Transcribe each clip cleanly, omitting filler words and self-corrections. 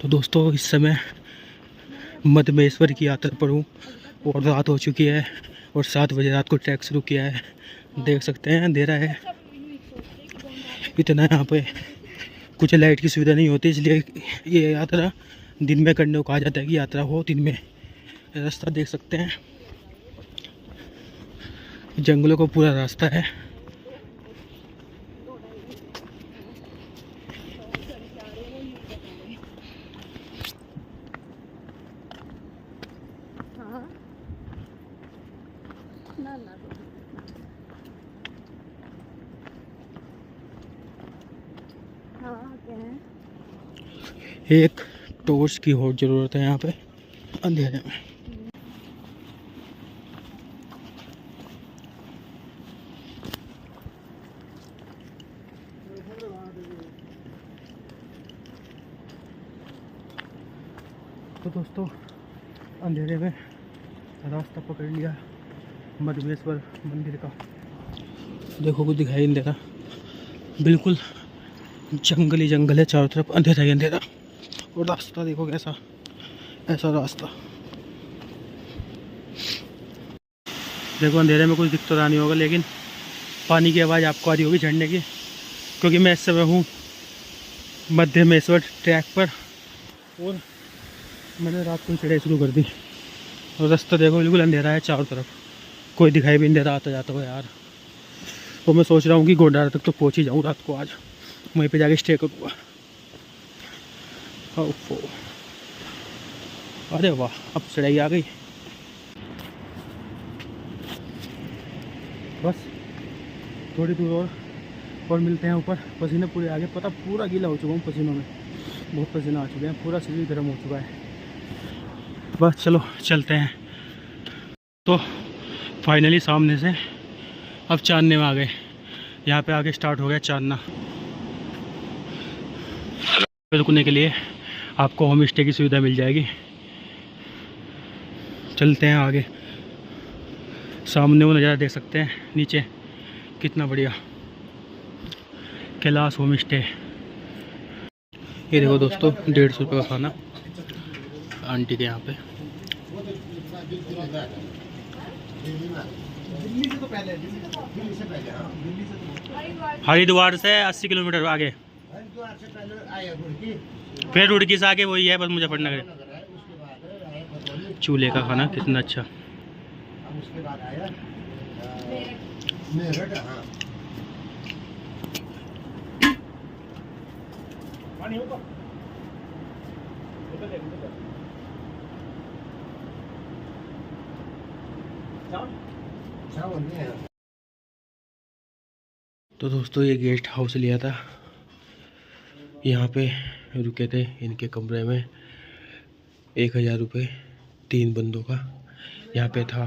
तो दोस्तों इस समय मधमेश्वर की यात्रा पर हूँ और रात हो चुकी है और 7 बजे रात को ट्रैक शुरू किया है। देख सकते हैं अंधेरा है इतना यहाँ पे, कुछ लाइट की सुविधा नहीं होती, इसलिए ये यात्रा दिन में करने को कहा जाता है कि यात्रा हो दिन में। रास्ता देख सकते हैं, जंगलों का पूरा रास्ता है। एक टॉर्च की और ज़रूरत है यहाँ पे अंधेरे में। तो दोस्तों अंधेरे में रास्ता पकड़ लिया मधमेश्वर मंदिर का। देखो कुछ दिखाई नहीं दे रहा, बिल्कुल जंगल ही जंगल है चारों तरफ, अंधेरा ही अंधेरा। और रास्ता देखो कैसा, ऐसा रास्ता। देखो अंधेरे में कुछ दिख तो रहा नहीं होगा, लेकिन पानी की आवाज़ आपको आ रही होगी झरने की, क्योंकि मैं इस समय हूँ मधमेश्वर ट्रैक पर और मैंने रात को ही चढ़ाई शुरू कर दी। और रास्ता देखो बिल्कुल अंधेरा है चारों तरफ, कोई दिखाई भी नहीं दे रहा आता जाता हुआ यार। तो मैं सोच रहा हूँ कि गोंडारा तक तो पहुँच ही जाऊँ रात को, आज वहीं पे जाके स्टे करूँगा। अरे वाह, अब चढ़ाई आ गई। बस थोड़ी दूर और मिलते हैं ऊपर। पसीने पूरे आ गए, पता पूरा गीला हो चुका हूँ पसीनों में, बहुत पसीना आ चुके हैं, पूरा शरीर गर्म हो चुका है। बस चलो चलते हैं। तो फाइनली सामने से अब चांदने में आ गए, यहाँ पे आगे स्टार्ट हो गया चांदना। रुकने के लिए आपको होम स्टे की सुविधा मिल जाएगी। चलते हैं आगे। सामने वो नज़ारा देख सकते हैं, नीचे कितना बढ़िया कैलाश होम स्टे। ये देखो दोस्तों 150 रुपये का खाना आंटी के यहाँ पे। हरिद्वार से 80 किलोमीटर आगे, फिर रुड़की से आगे वही है बस मुजफ्फरनगर। चूल्हे का खाना कितना अच्छा। तो दोस्तों ये गेस्ट हाउस लिया था, यहाँ पे रुके थे इनके कमरे में। 1000 रुपये 3 बंदों का यहाँ पे था।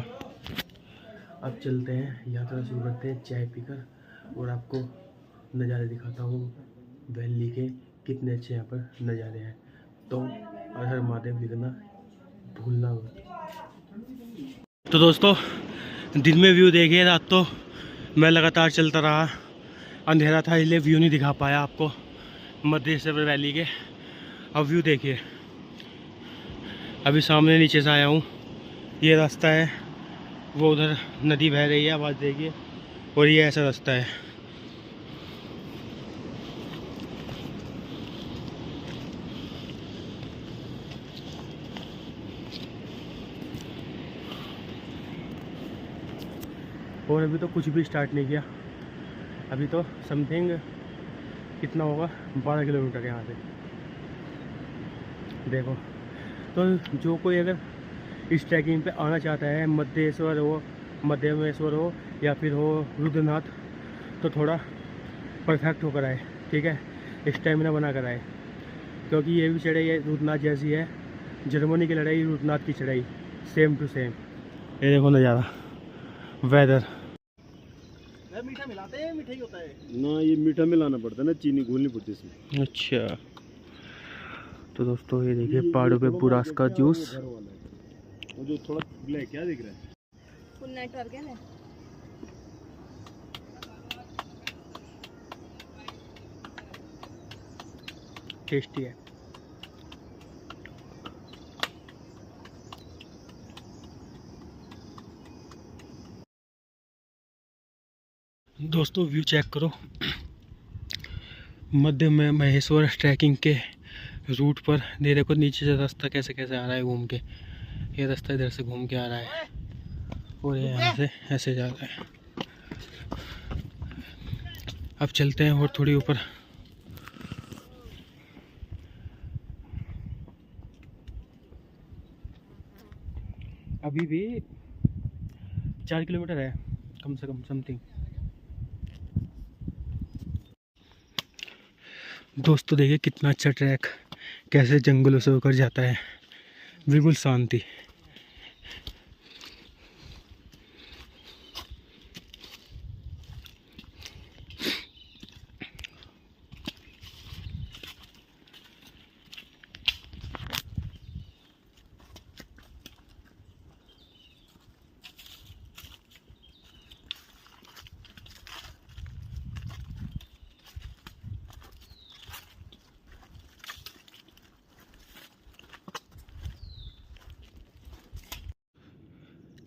अब चलते हैं, यात्रा शुरू करते हैं चाय पीकर, और आपको नज़ारे दिखाता हूँ वैली के, कितने अच्छे यहाँ पर नज़ारे हैं। तो हर हर महादेव लिखना भूलना मत। तो दोस्तों दिन में व्यू देखिए, रात तो मैं लगातार चलता रहा, अंधेरा था इसलिए व्यू नहीं दिखा पाया आपको मधमेश्वर वैली के। अब व्यू देखिए, अभी सामने नीचे से आया हूँ, ये रास्ता है, वो उधर नदी बह रही है, आवाज़ देखिए, और ये ऐसा रास्ता है। और अभी तो कुछ भी स्टार्ट नहीं किया, अभी तो समथिंग कितना होगा 12 किलोमीटर यहाँ से। देखो तो जो कोई अगर इस ट्रैकिंग पे आना चाहता है, मधमेश्वर हो या फिर हो रुद्रनाथ, तो थोड़ा परफेक्ट होकर आए, ठीक है, स्टेमिना बना कर आए, क्योंकि ये भी चढ़ाई है रुद्रनाथ जैसी है। जर्मनी की लड़ाई, रुद्रनाथ की चढ़ाई, सेम टू सेम। ये देखो नज़ारा, वेदर। मीठा मिलाते हैं, मीठा ही होता है ना, ये मीठा मिलाना पड़ता है ना, चीनी घोलनी पड़ती है इसमें। अच्छा तो दोस्तों ये देखिए पहाड़ों पे बुरास का जूस। वो जो थोड़ा ब्लैक क्या दिख रहा है, फुल नेटवर्क है ना, टेस्टी है। दोस्तों व्यू चेक करो, मध्य में महेश्वर ट्रैकिंग के रूट पर। ये देखो नीचे से रास्ता कैसे कैसे आ रहा है घूम के। ये रास्ता इधर से घूम के आ रहा है और ये यहाँ से ऐसे जा रहा है। अब चलते हैं और थोड़ी ऊपर। अभी भी 4 किलोमीटर है कम से कम समथिंग। दोस्तों देखिए कितना अच्छा ट्रैक कैसे जंगलों से होकर जाता है, बिल्कुल शांति।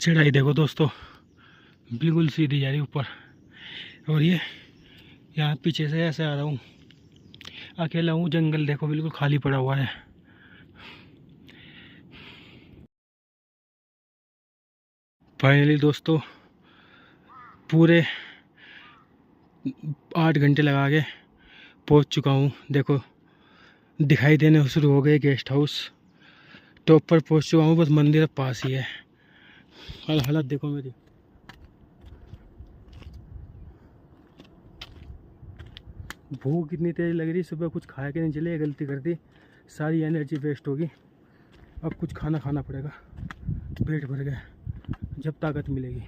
चढ़ाई देखो दोस्तों, बिल्कुल सीधी जा रही ऊपर। और ये यहाँ पीछे से ऐसे आ रहा हूँ, अकेला हूँ। जंगल देखो बिल्कुल खाली पड़ा हुआ है। फाइनली दोस्तों पूरे 8 घंटे लगा के पहुँच चुका हूँ। देखो दिखाई देने शुरू हो गए गेस्ट हाउस। टॉप पर पहुँच चुका हूँ, बस मंदिर पास ही है। हालत देखो मेरी। भूख कितनी तेज लग रही, सुबह कुछ खाया के नहीं चले, गलती कर दी, सारी एनर्जी वेस्ट होगी। अब कुछ खाना खाना पड़ेगा, पेट भर गया, जब ताकत मिलेगी।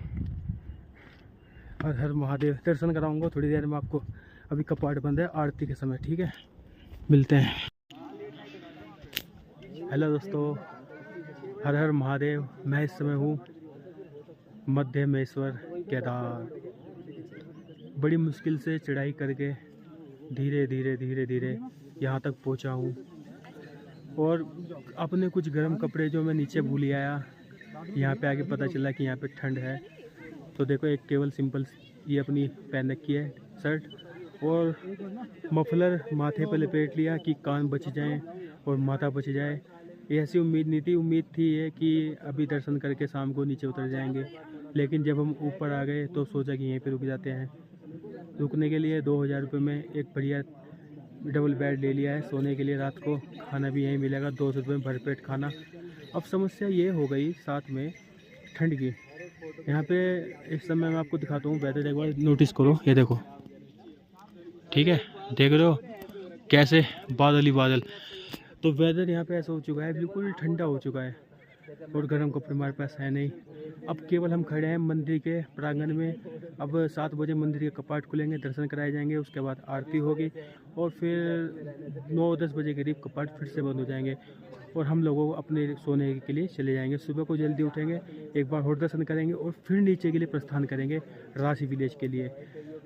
हर हर महादेव। दर्शन कराऊंगा थोड़ी देर में आपको। अभी कपाट बंद है आरती के समय, ठीक है, मिलते हैं। हेलो दोस्तों, हर हर महादेव। मैं इस समय हूँ मध्य महेश्वर केदार। बड़ी मुश्किल से चढ़ाई करके धीरे धीरे धीरे धीरे यहाँ तक पहुँचा हूँ। और अपने कुछ गर्म कपड़े जो मैं नीचे भूल आया, यहाँ पे आके पता चला कि यहाँ पे ठंड है। तो देखो एक केवल सिंपल ये अपनी पहन रखी है शर्ट, और मफलर माथे पर लपेट लिया कि कान बच जाएं और माथा बच जाए। ऐसी उम्मीद नहीं थी, उम्मीद थी ये कि अभी दर्शन करके शाम को नीचे उतर जाएंगे। लेकिन जब हम ऊपर आ गए तो सोचा कि यहीं पे रुक जाते हैं। रुकने के लिए 2000 रुपये में एक बढ़िया डबल बेड ले लिया है सोने के लिए। रात को खाना भी यहीं मिलेगा, 200 रुपये में भरपेट खाना। अब समस्या ये हो गई साथ में ठंड की। यहाँ पे इस समय मैं आपको दिखाता हूँ वेदर, एक बार नोटिस करो। ये देखो, ठीक है, देख रहे हो कैसे बादल ही बादल। तो वेदर यहाँ पे ऐसा हो चुका है, बिल्कुल ठंडा हो चुका है और गर्म कपड़े हमारे पास है नहीं। अब केवल हम खड़े हैं मंदिर के प्रांगण में। अब 7 बजे मंदिर के कपाट खुलेंगे, दर्शन कराए जाएंगे, उसके बाद आरती होगी और फिर 9-10 बजे करीब कपाट फिर से बंद हो जाएंगे और हम लोगों को अपने सोने के लिए चले जाएंगे। सुबह को जल्दी उठेंगे, एक बार और दर्शन करेंगे और फिर नीचे के लिए प्रस्थान करेंगे राशि विलेज के लिए।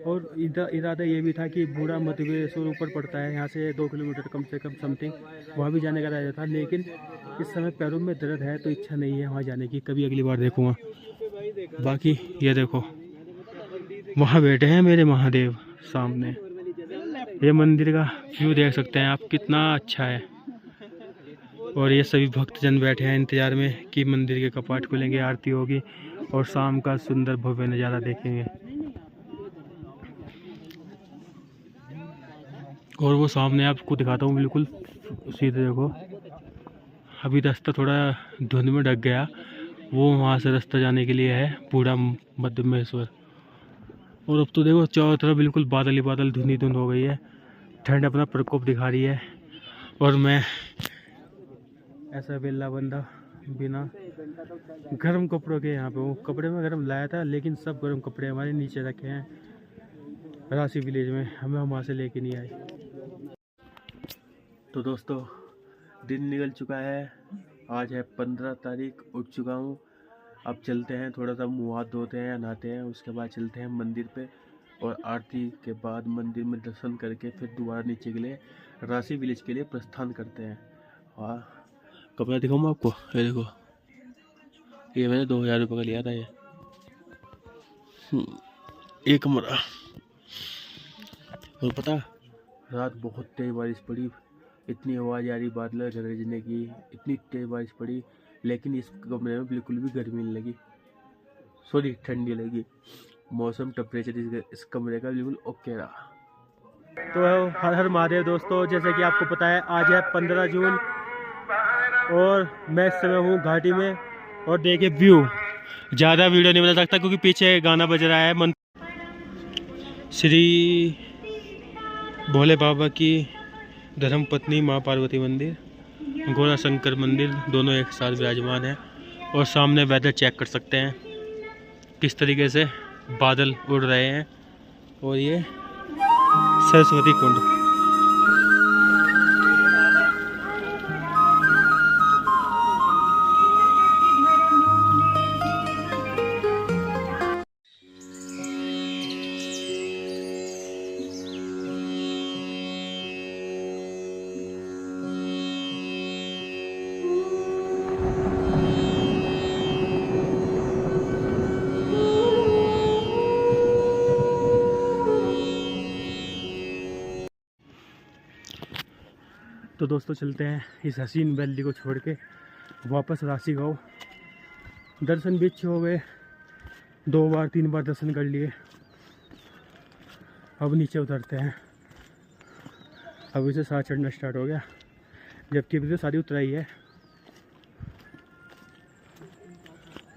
और इरादा ये भी था कि बूढ़ा मधुबेश्वर ऊपर पड़ता है यहाँ से 2 किलोमीटर कम से कम समथिंग, वहाँ भी जाने का इरादा था। लेकिन इस समय पैरों में दर्द है तो इच्छा नहीं है वहाँ जाने की, कभी अगली बार देखूँगा। बाकी ये देखो वहाँ बैठे हैं मेरे महादेव सामने। ये मंदिर का व्यू देख सकते हैं आप, कितना अच्छा है। और ये सभी भक्तजन बैठे हैं इंतजार में कि मंदिर के कपाट खुलेंगे, आरती होगी और शाम का सुंदर भव्य नज़ारा देखेंगे। और वो सामने आपको दिखाता हूँ, बिल्कुल सीधे देखो। अभी रास्ता थोड़ा धुंध में ढक गया, वो वहाँ से रास्ता जाने के लिए है बूढ़ा मध्य महेश्वर। और अब तो देखो चारों तरफ बिल्कुल बादल ही बादल, धुंध ही धुंध हो गई है। ठंड अपना प्रकोप दिखा रही है और मैं ऐसा वेला बंदा बिना गर्म कपड़ों के यहाँ पे हूँ। कपड़े में गर्म लाया था लेकिन सब गर्म कपड़े हमारे नीचे रखे हैं राशि विलेज में, हमें वहाँ से लेके नहीं आए। तो दोस्तों दिन निकल चुका है, आज है 15 तारीख, उठ चुका हूँ। अब चलते हैं, थोड़ा सा मुँह हाथ धोते हैं, नहाते हैं, उसके बाद चलते हैं मंदिर पे और आरती के बाद मंदिर में दर्शन करके फिर दोबारा नीचे के लिए राशि विलेज के लिए प्रस्थान करते हैं। हाँ कपड़ा दिखाऊँ आपको, ये देखो, ये मैंने 2000 रुपये का लिया था। ये कमरा और पता, रात बहुत तेज बारिश पड़ी, इतनी आवाज़ आ रही बादल गरजने की, इतनी तेज बारिश पड़ी, लेकिन इस कमरे में बिल्कुल भी गर्मी नहीं लगी, सॉरी ठंडी लगी। मौसम टेम्परेचर इस कमरे का बिल्कुल ओके रहा। तो हर हर महादेव दोस्तों, जैसे कि आपको पता है आज है 15 जून और मैं इस समय हूँ घाटी में। और देखिए व्यू, ज़्यादा वीडियो नहीं बना सकता क्योंकि पीछे गाना बज रहा है। श्री भोले बाबा की धर्मपत्नी माँ पार्वती मंदिर, गोरा शंकर मंदिर दोनों एक साथ विराजमान है। और सामने वेदर चेक कर सकते हैं किस तरीके से बादल उड़ रहे हैं। और ये सरस्वती कुंड। तो दोस्तों चलते हैं इस हसीन वैली को छोड़ के वापस राशि गाँव। दर्शन भी अच्छे हो गए, 2 बार 3 बार दर्शन कर लिए। अब नीचे उतरते हैं। अभी से साथ चढ़ना स्टार्ट हो गया, जबकि अभी तो सारी उतराई है।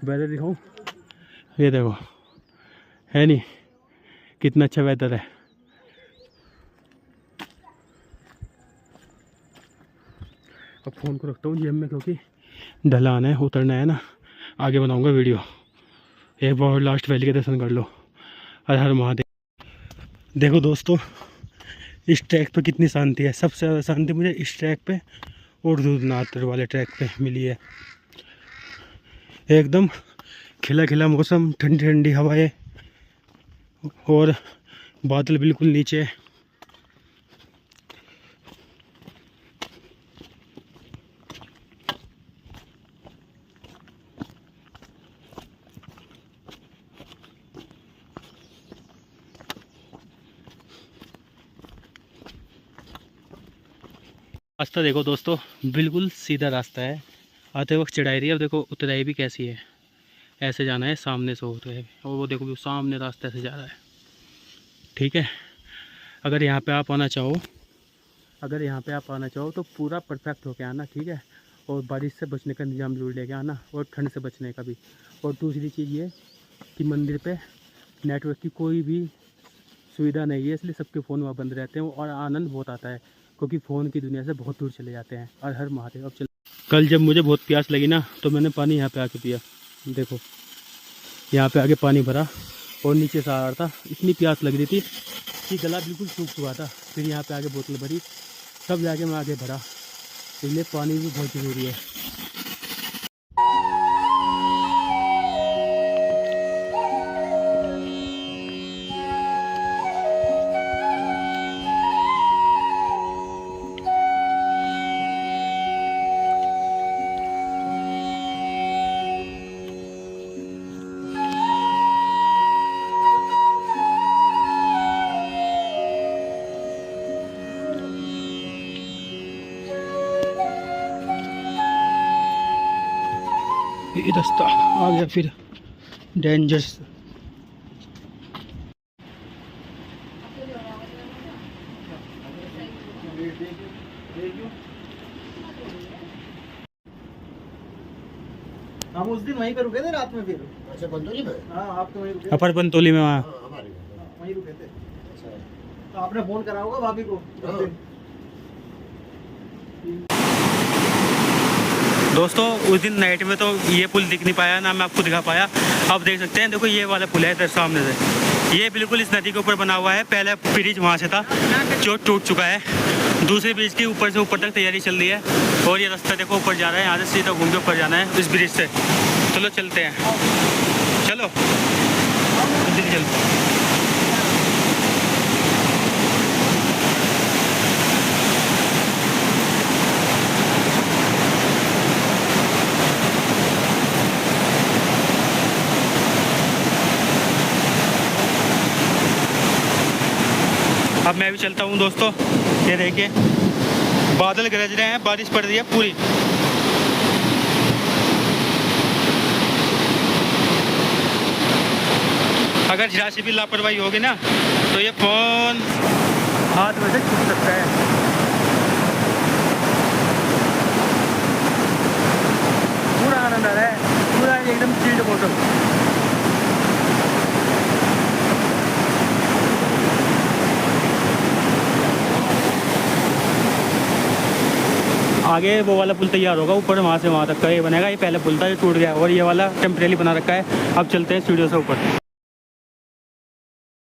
वेदर दिखाऊं, ये देखो है नहीं कितना अच्छा वेदर है। अब फ़ोन को रखता हूँ जेब में क्योंकि ढलान है, उतरना है ना, आगे बनाऊंगा वीडियो। एक बार लास्ट वैली के दर्शन कर लो। हर हर महादेव। देखो दोस्तों इस ट्रैक पे कितनी शांति है। सबसे ज़्यादा शांति मुझे इस ट्रैक पे और रुद्रनाथ वाले ट्रैक पे मिली है। एकदम खिला खिला मौसम, ठंडी ठंडी हवाएं और बादल बिल्कुल नीचे। रास्ता देखो दोस्तों, बिल्कुल सीधा रास्ता है। आते वक्त चढ़ाई रही है, अब देखो उतराई भी कैसी है। ऐसे जाना है सामने से होते हुए, और वो देखो सामने रास्ते से जा रहा है। ठीक है, अगर यहाँ पे आप आना चाहो तो पूरा परफेक्ट होके आना, ठीक है। और बारिश से बचने का इंतजाम जरूर लेके आना, और ठंड से बचने का भी। और दूसरी चीज़ ये कि मंदिर पे नेटवर्क की कोई भी सुविधा नहीं है, इसलिए सबके फ़ोन वहाँ बंद रहते हैं। और आनंद बहुत आता है क्योंकि फ़ोन की दुनिया से बहुत दूर चले जाते हैं। और हर महादेव। अब चल, कल जब मुझे बहुत प्यास लगी ना तो मैंने पानी यहाँ पे आके पिया। देखो यहाँ पे आके पानी भरा और नीचे से आ रहा था, इतनी प्यास लग रही थी कि गला बिल्कुल सूख चुका था। फिर यहाँ पे आके बोतल भरी, तब जाके मैं आगे भरा। इसलिए पानी भी बहुत ज़रूरी है। ये रास्ता आ गया फिर डेंजरस। हम उस दिन वहीं पे रुके थे रात में। फिर अच्छा पंतोली में? हाँ आप तो वहीं रुके, अपर पंतोली में वहाँ वहीं रुके थे। अच्छा, तो आपने फोन करा होगा भाभी को उस दिन। दोस्तों उस दिन नाइट में तो ये पुल दिख नहीं पाया ना, मैं आपको दिखा पाया। अब देख सकते हैं, देखो ये वाला पुल है इधर सामने से। ये बिल्कुल इस नदी के ऊपर बना हुआ है। पहले ब्रिज वहाँ से था जो टूट चुका है। दूसरे ब्रिज की ऊपर से ऊपर तक तैयारी चल रही है। और ये रास्ता देखो ऊपर जा रहा है, यहाँ से सीधा घूम के ऊपर जाना है इस ब्रिज से। चलो चलते हैं, चलो जल्दी चलते हैं। अब मैं भी चलता हूँ दोस्तों। ये देखिए बादल गरज रहे हैं, बारिश पड़ रही है पूरी। अगर जरा सी भी लापरवाही होगी ना तो ये फ़ोन हाथ में से छूट सकता है। पूरा आनंद आ रहा है, पूरा एकदम चिल्ड मौसम। आगे वो वाला पुल तैयार होगा, ऊपर वहाँ से वहाँ तक का ये बनेगा। ये पहले पुल था, ये टूट गया, और ये वाला टेम्परेरी बना रखा है। अब चलते हैं स्टूडियो से ऊपर।